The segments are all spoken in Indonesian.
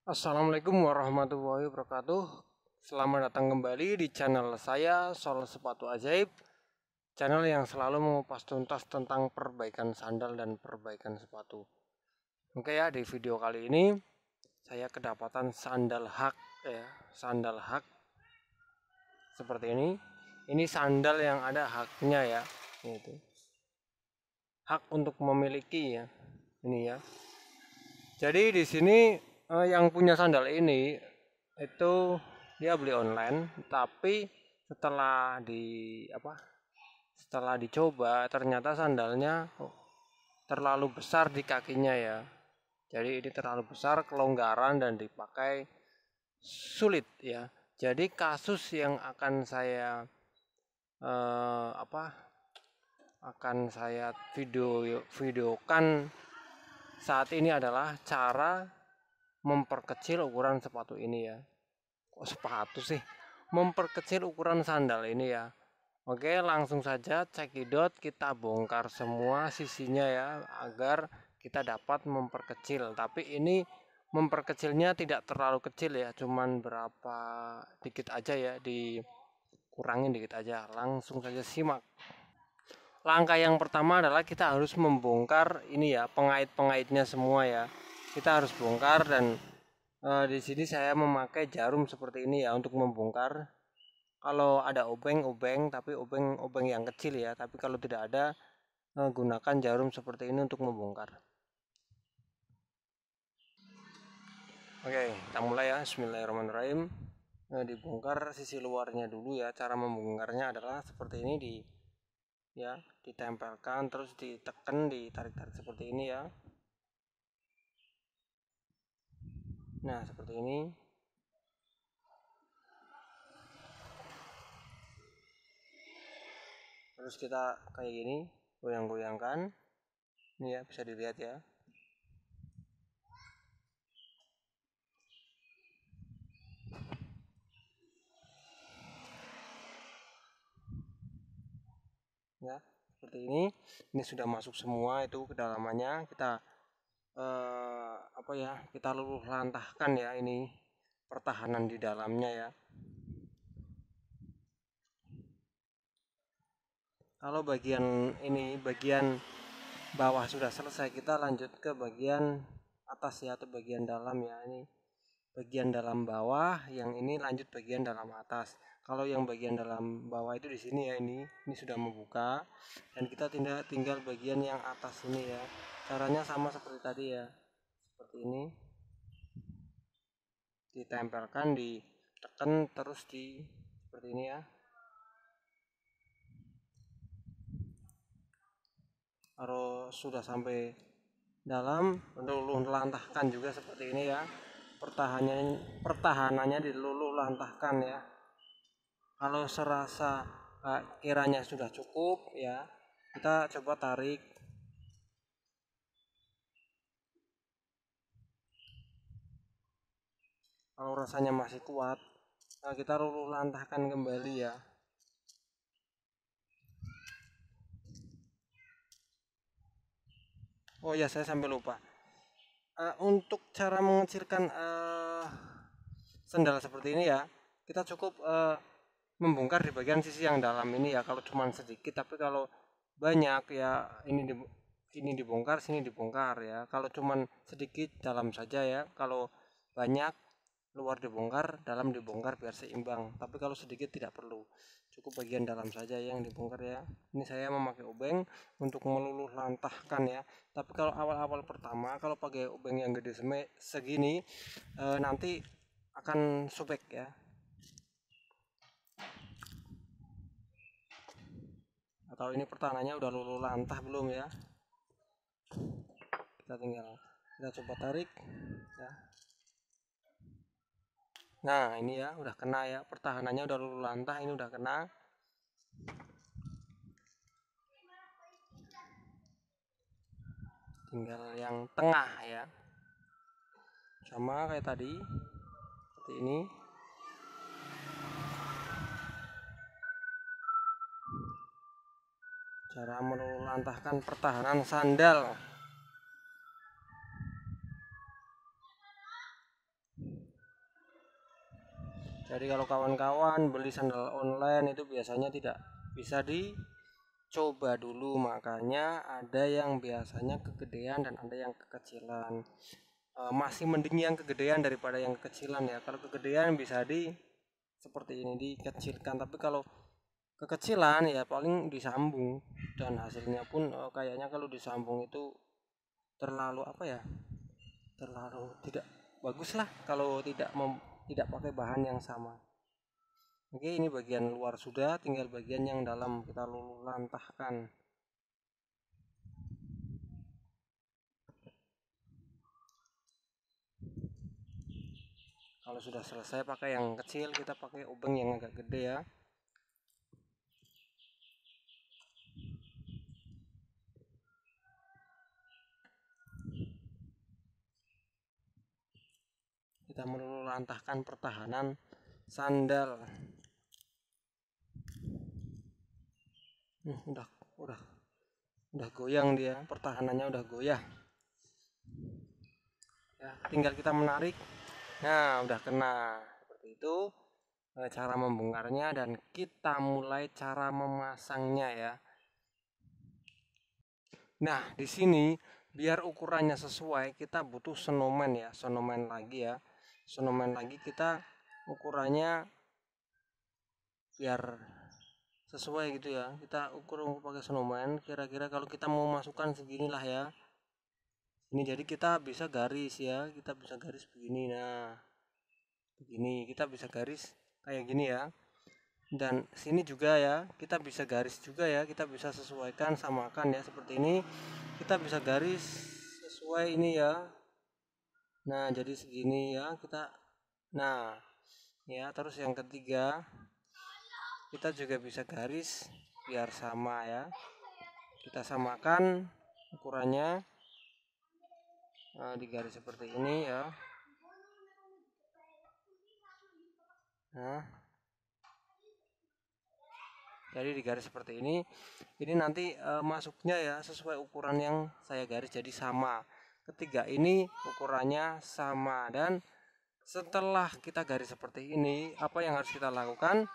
Assalamualaikum warahmatullahi wabarakatuh. Selamat datang kembali di channel saya, Sol Sepatu Ajaib. Channel yang selalu mengupas tuntas tentang perbaikan sandal dan perbaikan sepatu. Oke ya, di video kali ini saya kedapatan sandal hak ya, sandal hak seperti ini. Ini sandal yang ada haknya ya, itu. Hak untuk memiliki ya. Ini ya. Jadi di sini yang punya sandal ini itu dia beli online, tapi setelah setelah dicoba ternyata sandalnya terlalu besar di kakinya ya. Jadi ini terlalu besar, kelonggaran dan dipakai sulit ya. Jadi kasus yang akan saya eh, apa akan saya videokan saat ini adalah cara memperkecil ukuran sepatu ini ya. Kok sepatu sih? Memperkecil ukuran sandal ini ya. Oke, langsung saja cekidot kita bongkar semua sisinya ya agar kita dapat memperkecil. Tapi ini memperkecilnya tidak terlalu kecil ya, cuman berapa dikit aja ya, dikurangin dikit aja. Langsung saja simak. Langkah yang pertama adalah kita harus membongkar ini ya, pengait-pengaitnya semua ya. Kita harus bongkar dan di sini saya memakai jarum seperti ini ya untuk membongkar. Kalau ada obeng-obeng, tapi obeng-obeng yang kecil ya. Tapi kalau tidak ada, gunakan jarum seperti ini untuk membongkar. Oke, kita mulai ya. Bismillahirrahmanirrahim. Dibongkar sisi luarnya dulu ya. Cara membongkarnya adalah seperti ini ya, ditempelkan terus ditekan, ditarik-tarik seperti ini ya. Nah, seperti ini. Terus kita kayak gini, goyang-goyangkan. Ini ya, bisa dilihat ya. Ya, seperti ini sudah masuk semua itu kedalamannya. Kita kita luluh lantahkan ya, ini pertahanan di dalamnya ya. Kalau bagian bawah sudah selesai, kita lanjut ke bagian atas ya, atau bagian dalam ya. Ini bagian dalam bawah, yang ini lanjut bagian dalam atas. Kalau yang bagian dalam bawah itu di sini ya, ini sudah membuka, dan kita tinggal bagian yang atas ini ya. Caranya sama seperti tadi ya, seperti ini, ditempelkan, ditekan, terus seperti ini ya. Kalau sudah sampai dalam, luluh lantahkan juga seperti ini ya. Pertahanannya diluluh lantahkan ya. Kalau serasa kiranya sudah cukup ya, kita coba tarik. Kalau rasanya masih kuat, kita luluh lantahkan kembali ya. Oh ya, saya sampai lupa. Untuk cara mengecilkan sendal seperti ini ya, kita cukup membongkar di bagian sisi yang dalam ini ya. Kalau cuma sedikit, tapi kalau banyak ya, ini dibongkar, sini dibongkar ya. Kalau cuma sedikit, dalam saja ya. Kalau banyak, luar dibongkar, dalam dibongkar biar seimbang. Tapi kalau sedikit tidak perlu, cukup bagian dalam saja yang dibongkar ya. Ini saya memakai obeng untuk meluluh lantahkan ya. Tapi kalau awal-awal pertama, kalau pakai obeng yang gede segini, nanti akan sobek ya. Atau ini pertahanannya udah luluh lantah belum ya? Kita coba tarik ya. Nah, ini ya udah kena ya, pertahanannya udah luluh lantah, ini udah kena. Tinggal yang tengah ya, sama kayak tadi, seperti ini. Cara melulantahkan pertahanan sandal. Jadi kalau kawan-kawan beli sandal online itu biasanya tidak bisa dicoba dulu, makanya ada yang biasanya kegedean dan ada yang kekecilan. Masih mending yang kegedean daripada yang kekecilan ya. Kalau kegedean bisa seperti ini dikecilkan, tapi kalau kekecilan ya paling disambung, dan hasilnya pun kayaknya kalau disambung itu terlalu apa ya, terlalu tidak bagus lah kalau tidak pakai bahan yang sama. Oke, ini bagian luar sudah, tinggal bagian yang dalam kita lantahkan. Kalau sudah selesai pakai yang kecil, kita pakai obeng yang agak gede ya. Kita melantahkan pertahanan sandal. Udah goyang dia, pertahanannya udah goyah. Ya, tinggal kita menarik. Nah, udah kena. Seperti itu cara membongkarnya, dan kita mulai cara memasangnya ya. Nah, di sini biar ukurannya sesuai, kita butuh snowman ya, snowman lagi ya. Snowman lagi kita ukurannya biar sesuai gitu ya. Kita ukur pakai snowman, kira-kira kalau kita mau masukkan seginilah ya. Ini jadi kita bisa garis ya, kita bisa garis begini. Nah, begini kita bisa garis kayak gini ya. Dan sini juga ya, kita bisa garis juga ya, kita bisa sesuaikan, samakan ya, seperti ini. Kita bisa garis sesuai ini ya. Nah, jadi segini ya kita. Nah, ya, terus yang ketiga kita juga bisa garis biar sama ya. Kita samakan ukurannya. Nah, digaris seperti ini ya. Nah, jadi digaris seperti ini nanti masuknya ya sesuai ukuran yang saya garis, jadi sama. Ketiga ini ukurannya sama, dan setelah kita garis seperti ini, apa yang harus kita lakukan?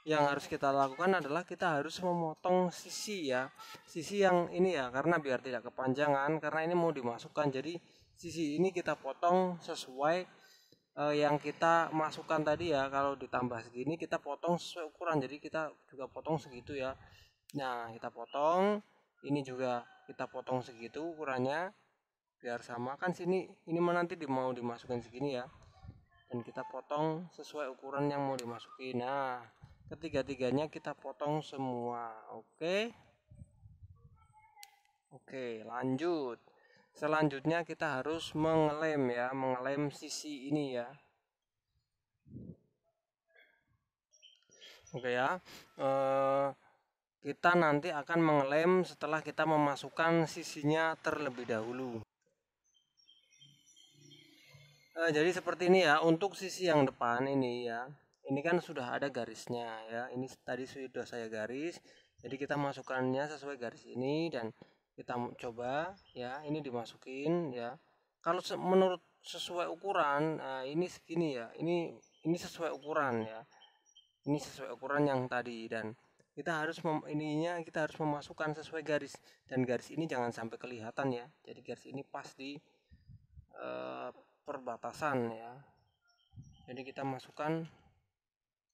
Yang harus kita lakukan adalah kita harus memotong sisi ya, sisi yang ini ya, karena biar tidak kepanjangan, karena ini mau dimasukkan. Jadi sisi ini kita potong sesuai yang kita masukkan tadi ya. Kalau ditambah segini kita potong sesuai ukuran, jadi kita juga potong segitu ya. Nah, kita potong ini juga, kita potong segitu ukurannya biar sama. Kan sini ini nanti mau dimasukkan segini ya, dan kita potong sesuai ukuran yang mau dimasukin. Nah, ketiga-tiganya kita potong semua. Oke, lanjut. Selanjutnya kita harus mengelem ya, mengelem sisi ini ya. Oke ya. Kita nanti akan mengelem setelah kita memasukkan sisinya terlebih dahulu. Jadi seperti ini ya, untuk sisi yang depan ini ya. Ini kan sudah ada garisnya ya. Ini tadi sudah saya garis. Jadi kita masukkannya sesuai garis ini, dan kita coba ya, ini dimasukin ya. Kalau menurut sesuai ukuran, ini segini ya. Ini sesuai ukuran ya. Ini sesuai ukuran yang tadi, dan kita harus kita harus memasukkan sesuai garis, dan garis ini jangan sampai kelihatan ya. Jadi garis ini pas di perbatasan ya. Jadi kita masukkan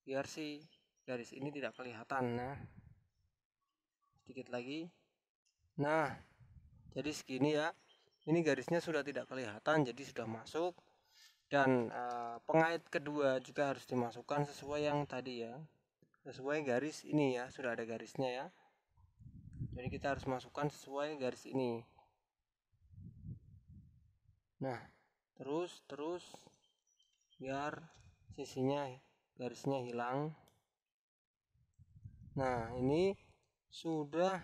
biar si garis ini tidak kelihatan. Nah, sedikit lagi. Nah, jadi segini ya. Ini garisnya sudah tidak kelihatan, jadi sudah masuk. Dan pengait kedua juga harus dimasukkan sesuai yang tadi ya, sesuai garis ini ya, sudah ada garisnya ya. Jadi kita harus masukkan sesuai garis ini. Nah, terus biar sisinya garisnya hilang. Nah, ini sudah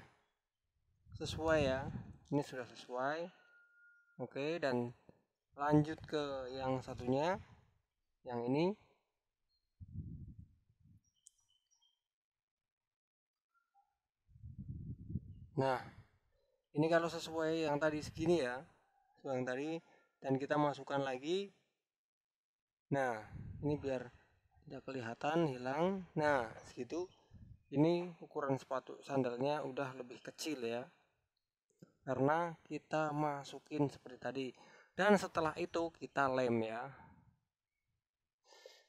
sesuai ya, ini sudah sesuai. Oke, dan lanjut ke yang satunya, yang ini. Nah, ini kalau sesuai yang tadi segini ya, sesuai yang tadi, dan kita masukkan lagi. Nah, ini biar tidak kelihatan, hilang. Nah segitu. Ini ukuran sepatu sandalnya udah lebih kecil ya, karena kita masukin seperti tadi. Dan setelah itu kita lem ya,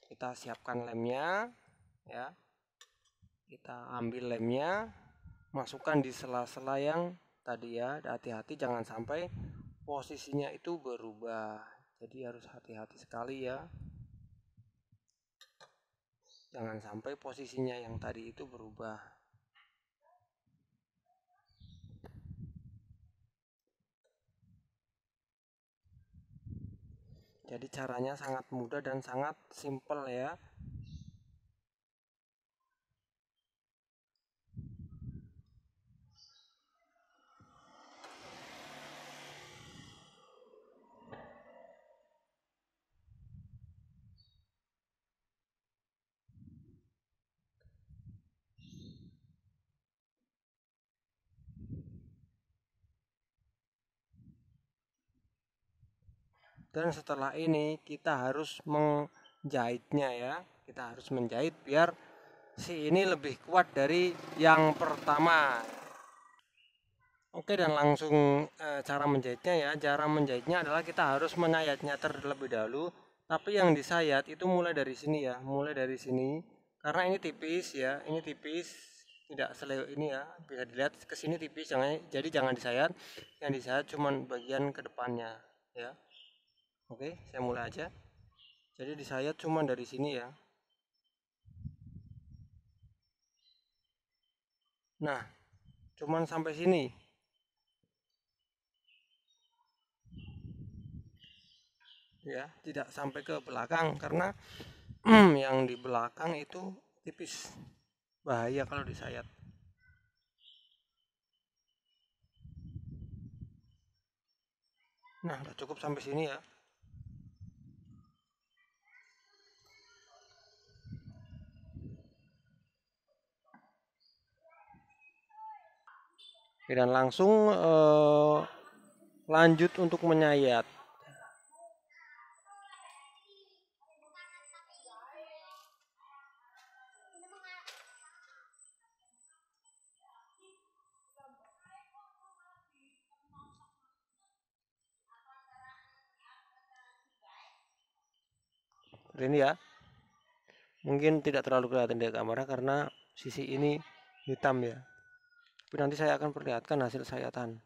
kita siapkan lemnya ya, kita ambil lemnya, masukkan di sela-sela yang tadi ya. Hati-hati jangan sampai posisinya itu berubah, jadi harus hati-hati sekali ya, jangan sampai posisinya yang tadi itu berubah. Jadi caranya sangat mudah dan sangat simpel ya. Dan setelah ini kita harus menjahitnya ya. Kita harus menjahit biar si ini lebih kuat dari yang pertama. Oke, dan langsung cara menjahitnya ya. Cara menjahitnya adalah kita harus menyayatnya terlebih dahulu. Tapi yang disayat itu mulai dari sini ya, mulai dari sini. Karena ini tipis ya, ini tipis, tidak selewat ini ya. Bisa dilihat ke sini tipis, jadi jangan disayat. Yang disayat cuman bagian ke depannya ya. Oke, saya mulai aja. Jadi disayat cuma dari sini ya. Nah, cuman sampai sini. Ya, tidak sampai ke belakang karena yang di belakang itu tipis. Bahaya kalau disayat. Nah, udah cukup sampai sini ya. Oke, dan langsung lanjut untuk menyayat. Ini ya. Mungkin tidak terlalu kelihatan di kamera karena sisi ini hitam ya. Tapi nanti saya akan perlihatkan hasil sayatan.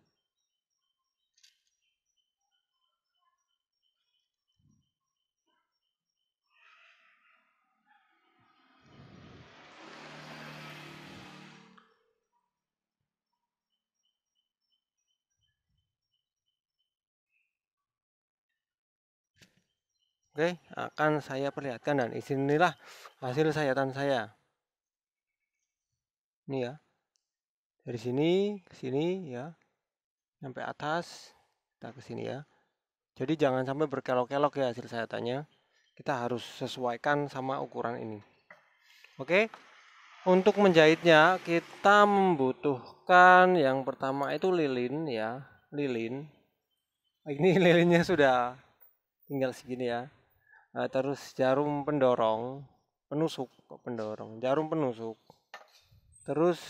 Oke, akan saya perlihatkan dan inilah hasil sayatan saya. Ini ya. Dari sini ke sini ya. Sampai atas, kita ke sini ya. Jadi jangan sampai berkelok-kelok ya hasil sayatannya. Kita harus sesuaikan sama ukuran ini. Oke. Untuk menjahitnya kita membutuhkan yang pertama itu lilin ya, lilin. Ini lilinnya sudah tinggal segini ya. Terus jarum pendorong, jarum penusuk. Terus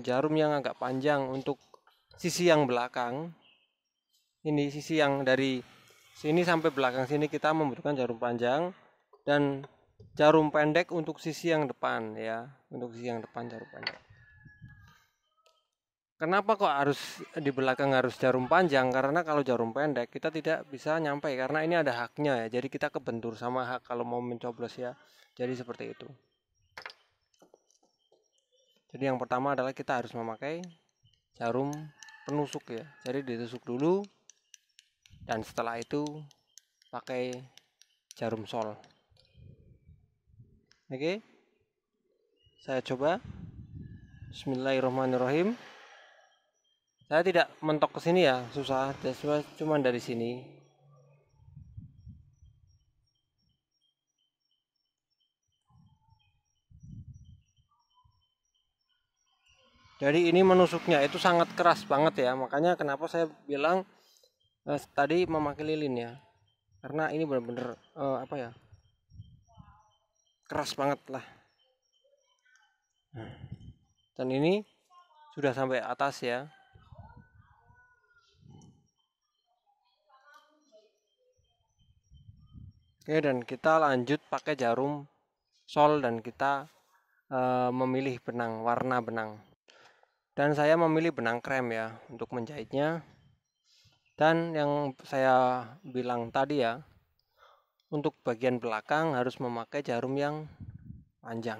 jarum yang agak panjang untuk sisi yang belakang. Ini sisi yang dari sini sampai belakang sini kita membutuhkan jarum panjang, dan jarum pendek untuk sisi yang depan ya, untuk sisi yang depan jarum pendek. Kenapa kok harus di belakang harus jarum panjang? Karena kalau jarum pendek kita tidak bisa nyampe karena ini ada haknya ya. Jadi kita kebentur sama hak kalau mau mencoblos ya. Jadi seperti itu. Jadi yang pertama adalah kita harus memakai jarum penusuk ya. Jadi ditusuk dulu dan setelah itu pakai jarum sol. Oke. Saya coba. Bismillahirrahmanirrahim. Saya tidak mentok ke sini ya, susah. Cuma dari sini. Jadi ini menusuknya itu sangat keras banget ya. Makanya kenapa saya bilang tadi memakai lilin ya. Karena ini benar-benar apa ya? keras banget lah. Dan ini sudah sampai atas ya. Oke, dan kita lanjut pakai jarum sol dan kita memilih benang, warna benang. Dan saya memilih benang krem ya untuk menjahitnya. Dan yang saya bilang tadi ya, untuk bagian belakang harus memakai jarum yang panjang.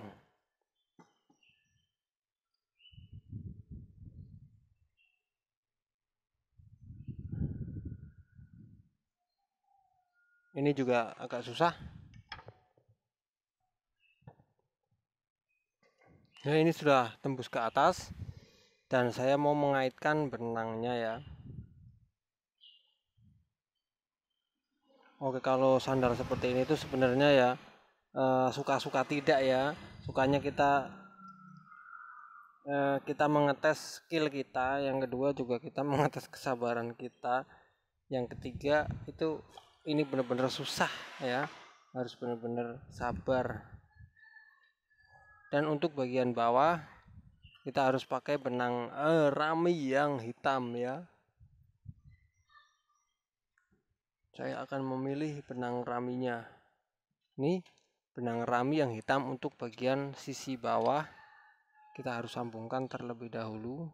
Ini juga agak susah. Nah, ini sudah tembus ke atas dan saya mau mengaitkan benangnya ya. Oke, kalau sandal seperti ini tuh sebenarnya ya suka-suka tidak ya. Sukanya kita mengetes skill kita, yang kedua juga kita mengetes kesabaran kita, yang ketiga itu ini benar-benar susah ya, harus benar-benar sabar. Dan untuk bagian bawah kita harus pakai benang rami yang hitam ya. Saya akan memilih benang raminya. Ini benang rami yang hitam untuk bagian sisi bawah. Kita harus sambungkan terlebih dahulu.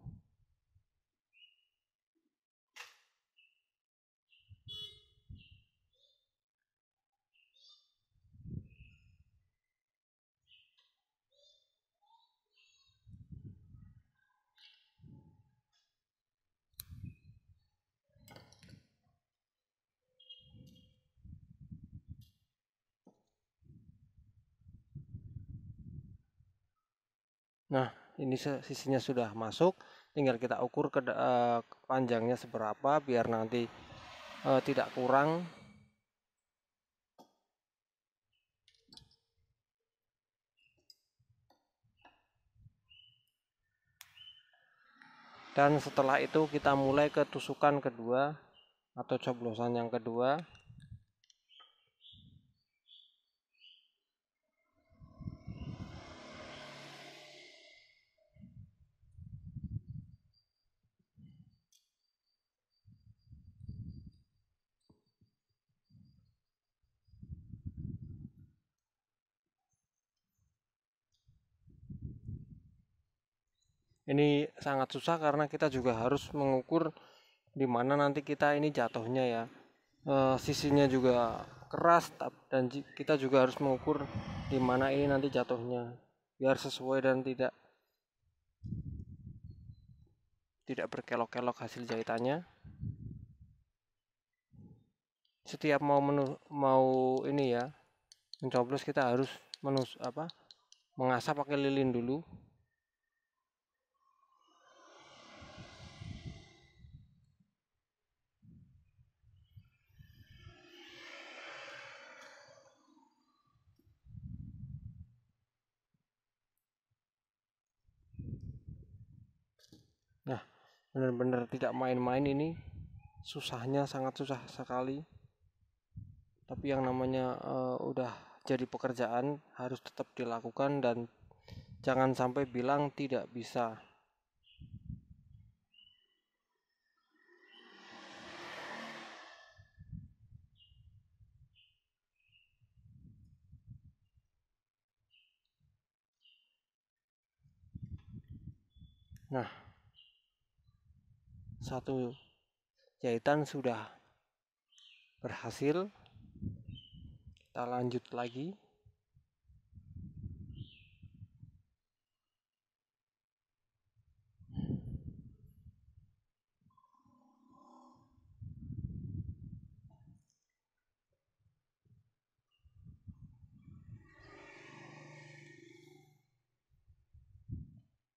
Nah, ini sisinya sudah masuk, tinggal kita ukur panjangnya seberapa biar nanti tidak kurang. Dan setelah itu kita mulai ke tusukan kedua atau coblosan yang kedua. Ini sangat susah karena kita juga harus mengukur di mana nanti kita ini jatuhnya ya. Sisinya juga keras dan kita juga harus mengukur di mana ini nanti jatuhnya biar sesuai dan tidak berkelok-kelok hasil jahitannya. Setiap mau ini ya mencoblos kita harus mengasah pakai lilin dulu. Nah, benar-benar tidak main-main ini, susahnya sangat susah sekali. Tapi yang namanya udah jadi pekerjaan harus tetap dilakukan dan jangan sampai bilang tidak bisa. Nah, satu jahitan sudah berhasil. Kita lanjut lagi.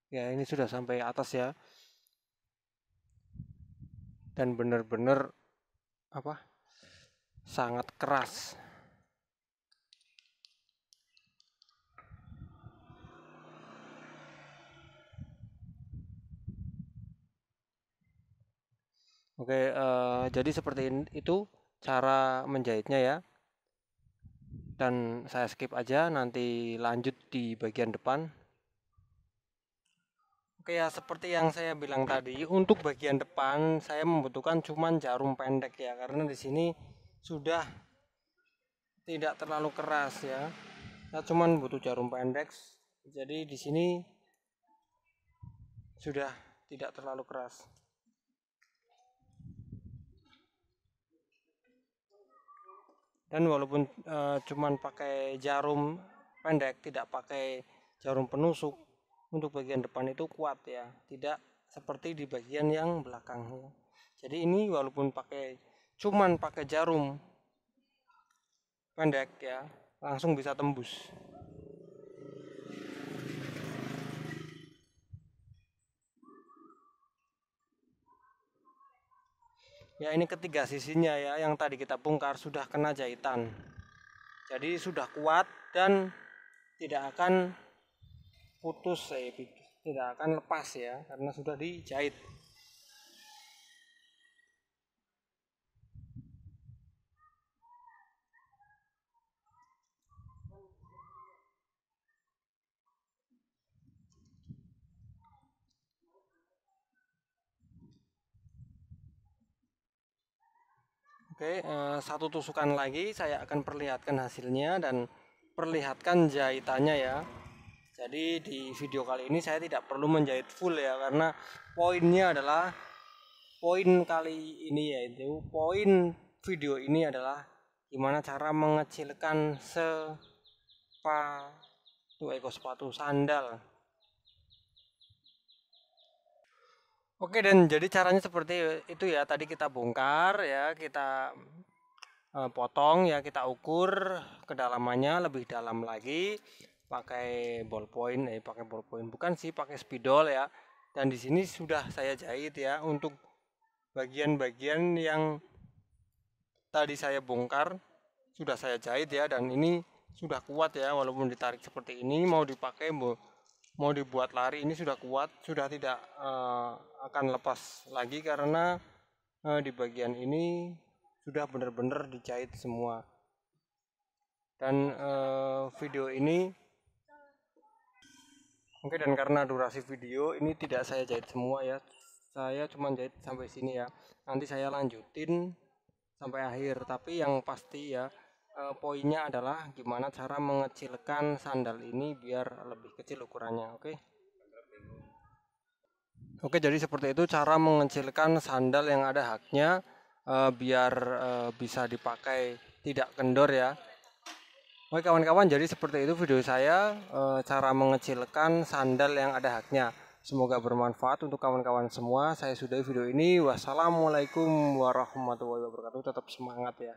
Ya, ini sudah sampai atas ya. Dan benar-benar sangat keras. Oke, jadi seperti itu cara menjahitnya ya. dan saya skip aja, nanti lanjut di bagian depan. Oke ya, seperti yang saya bilang tadi, untuk bagian depan saya membutuhkan cuman jarum pendek ya, karena di sini sudah tidak terlalu keras ya. Saya cuman butuh jarum pendek. Jadi di sini sudah tidak terlalu keras. Dan walaupun cuman pakai jarum pendek, tidak pakai jarum penusuk, untuk bagian depan itu kuat ya, tidak seperti di bagian yang belakang ya. Jadi ini walaupun cuman pakai jarum pendek ya, langsung bisa tembus. Ya, ini ketiga sisinya ya, yang tadi kita bongkar sudah kena jahitan. Jadi sudah kuat dan tidak akan putus, tidak akan lepas ya, karena sudah dijahit. Oke, satu tusukan lagi saya akan perlihatkan hasilnya dan perlihatkan jahitannya ya. Jadi di video kali ini saya tidak perlu menjahit full ya, karena poinnya adalah poin kali ini yaitu poin video ini adalah gimana cara mengecilkan sepatu sandal. Oke, dan jadi caranya seperti itu ya. Tadi kita bongkar ya, kita potong ya, kita ukur kedalamannya lebih dalam lagi pakai ballpoint, bukan sih, pakai spidol ya. Dan di sini sudah saya jahit ya, untuk bagian-bagian yang tadi saya bongkar sudah saya jahit ya, dan ini sudah kuat ya, walaupun ditarik seperti ini, mau dibuat lari ini sudah kuat, sudah tidak akan lepas lagi, karena di bagian ini sudah benar-benar dijahit semua. Dan video ini oke, dan karena durasi video ini tidak saya jahit semua ya, saya cuma jahit sampai sini ya, nanti saya lanjutin sampai akhir. Tapi yang pasti ya, poinnya adalah gimana cara mengecilkan sandal ini biar lebih kecil ukurannya. Oke, jadi seperti itu cara mengecilkan sandal yang ada haknya, biar bisa dipakai tidak kendor ya. Oke kawan-kawan, jadi seperti itu video saya, cara mengecilkan sandal yang ada haknya. Semoga bermanfaat untuk kawan-kawan semua. Saya sudahi video ini. Wassalamualaikum warahmatullahi wabarakatuh. Tetap semangat ya.